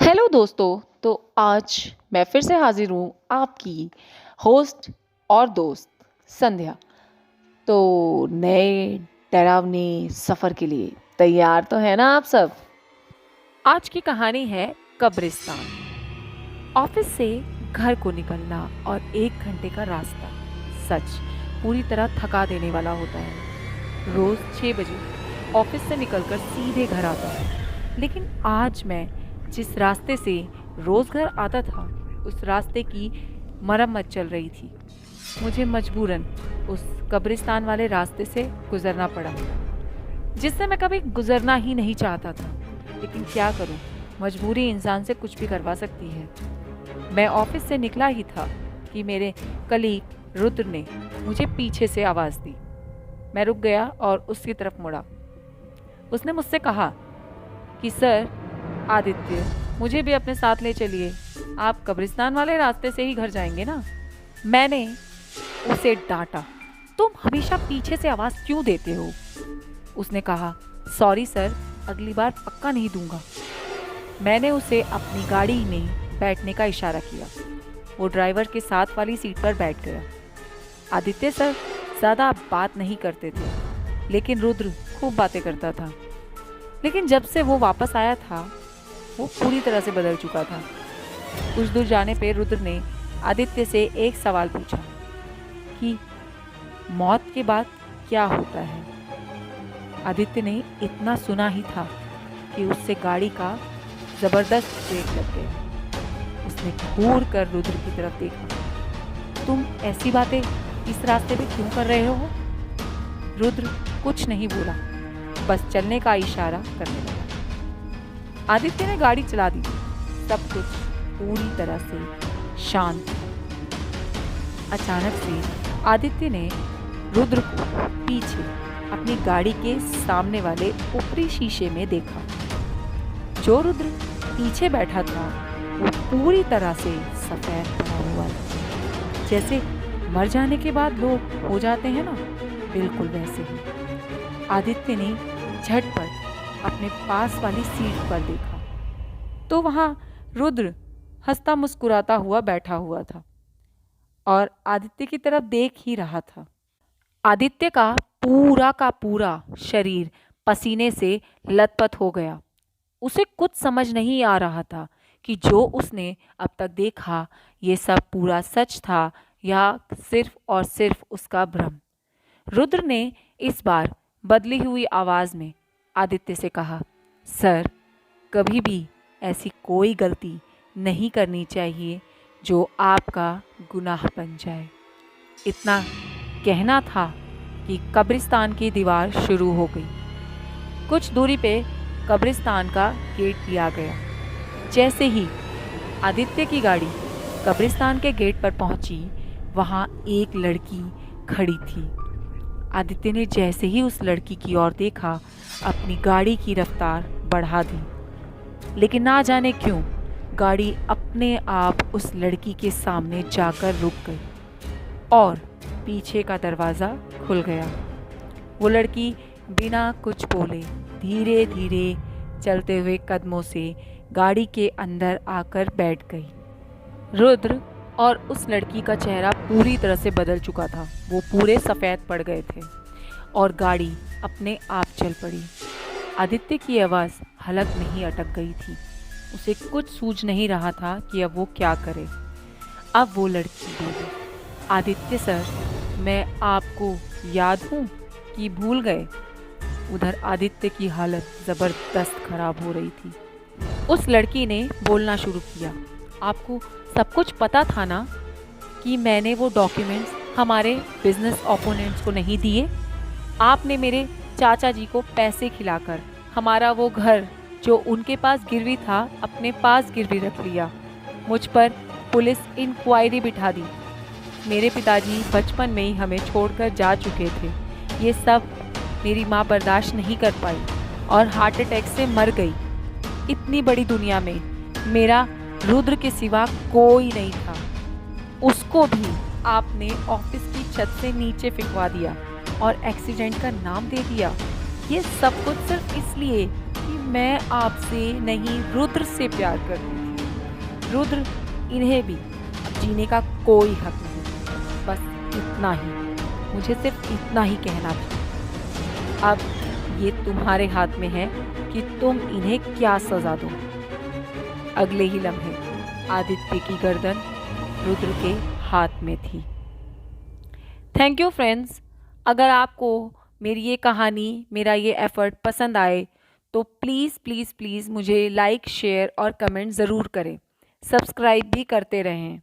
Hello दोस्तों। तो आज मैं फिर से हाजिर हूँ आपकी होस्ट और दोस्त संध्या। तो नए डरावने सफ़र के लिए तैयार तो है ना आप सब? आज की कहानी है कब्रिस्तान। ऑफिस से घर को निकलना और 1 घंटे का रास्ता सच पूरी तरह थका देने वाला होता है। रोज 6 बजे ऑफिस से निकलकर सीधे घर आता हूँ, लेकिन आज मैं जिस रास्ते से रोज घर आता था उस रास्ते की मरम्मत चल रही थी। मुझे मजबूरन उस कब्रिस्तान वाले रास्ते से गुजरना पड़ा, जिससे मैं कभी गुजरना ही नहीं चाहता था। लेकिन क्या करूं, मजबूरी इंसान से कुछ भी करवा सकती है। मैं ऑफिस से निकला ही था कि मेरे कलीग रुद्र ने मुझे पीछे से आवाज़ दी। मैं रुक गया और उसकी तरफ मुड़ा। उसने मुझसे कहा कि सर आदित्य, मुझे भी अपने साथ ले चलिए। आप कब्रिस्तान वाले रास्ते से ही घर जाएंगे ना? मैंने उसे डांटा, तुम हमेशा पीछे से आवाज़ क्यों देते हो? उसने कहा, सॉरी सर, अगली बार पक्का नहीं दूंगा। मैंने उसे अपनी गाड़ी में बैठने का इशारा किया। वो ड्राइवर के साथ वाली सीट पर बैठ गया। आदित्य सर ज़्यादा बात नहीं करते थे, लेकिन रुद्र खूब बातें करता था। लेकिन जब से वो वापस आया था वो पूरी तरह से बदल चुका था। कुछ दूर जाने पर रुद्र ने आदित्य से एक सवाल पूछा कि मौत के बाद क्या होता है। आदित्य ने इतना सुना ही था कि उससे गाड़ी का जबरदस्त ब्रेक लग गया। उसने घूर कर रुद्र की तरफ देखा। तुम ऐसी बातें इस रास्ते पे क्यों कर रहे हो? रुद्र कुछ नहीं बोला, बस चलने का इशारा करने लगा। आदित्य ने गाड़ी चला दी। सब कुछ पूरी तरह से शांत। अचानक से आदित्य ने रुद्र को पीछे अपनी गाड़ी के सामने वाले ऊपरी शीशे में देखा। जो रुद्र पीछे बैठा था वो पूरी तरह से सफेद पड़ा हुआ था, जैसे मर जाने के बाद लोग हो जाते हैं ना, बिल्कुल वैसे ही। आदित्य ने झटपट अपने पास वाली सीट पर देखा तो वहां रुद्र हंसता मुस्कुराता हुआ बैठा हुआ था और आदित्य की तरफ देख ही रहा था। आदित्य का पूरा शरीर पसीने से लथपथ हो गया। उसे कुछ समझ नहीं आ रहा था कि जो उसने अब तक देखा ये सब पूरा सच था या सिर्फ और सिर्फ उसका भ्रम। रुद्र ने इस बार बदली हुई आवाज में आदित्य से कहा, सर, कभी भी ऐसी कोई गलती नहीं करनी चाहिए जो आपका गुनाह बन जाए। इतना कहना था कि कब्रिस्तान की दीवार शुरू हो गई। कुछ दूरी पे कब्रिस्तान का गेट भी आ गया। जैसे ही आदित्य की गाड़ी कब्रिस्तान के गेट पर पहुंची, वहां एक लड़की खड़ी थी। आदित्य ने जैसे ही उस लड़की की ओर देखा, अपनी गाड़ी की रफ्तार बढ़ा दी। लेकिन ना जाने क्यों गाड़ी अपने आप उस लड़की के सामने जाकर रुक गई और पीछे का दरवाज़ा खुल गया। वो लड़की बिना कुछ बोले धीरे धीरे चलते हुए कदमों से गाड़ी के अंदर आकर बैठ गई। रुद्र और उस लड़की का चेहरा पूरी तरह से बदल चुका था। वो पूरे सफ़ेद पड़ गए थे और गाड़ी अपने आप चल पड़ी। आदित्य की आवाज़ हलक में ही अटक गई थी। उसे कुछ सूझ नहीं रहा था कि अब वो क्या करे। अब वो लड़की बोली, आदित्य सर, मैं आपको याद हूँ कि भूल गए? उधर आदित्य की हालत ज़बरदस्त खराब हो रही थी। उस लड़की ने बोलना शुरू किया, आपको सब कुछ पता था ना कि मैंने वो डॉक्यूमेंट्स हमारे बिजनेस ओपोनेंट्स को नहीं दिए? आपने मेरे चाचा जी को पैसे खिलाकर हमारा वो घर जो उनके पास गिरवी था अपने पास गिरवी रख लिया। मुझ पर पुलिस इंक्वायरी बिठा दी। मेरे पिताजी बचपन में ही हमें छोड़कर जा चुके थे। ये सब मेरी माँ बर्दाश्त नहीं कर पाई और हार्ट अटैक से मर गई। इतनी बड़ी दुनिया में मेरा रुद्र के सिवा कोई नहीं था। उसको भी आपने ऑफिस की छत से नीचे फेंकवा दिया और एक्सीडेंट का नाम दे दिया। ये सब कुछ सिर्फ इसलिए कि मैं आपसे नहीं रुद्र से प्यार करती थी। रुद्र, इन्हें भी अब जीने का कोई हक नहीं। बस इतना ही, मुझे सिर्फ इतना ही कहना था। अब ये तुम्हारे हाथ में है कि तुम इन्हें क्या सजा दो। अगले ही लम्हे आदित्य की गर्दन रुद्र के हाथ में थी। Thank you friends. अगर आपको मेरी ये कहानी, मेरा ये एफर्ट पसंद आए तो प्लीज़ प्लीज़ प्लीज़ मुझे लाइक, शेयर और कमेंट ज़रूर करें। सब्सक्राइब भी करते रहें।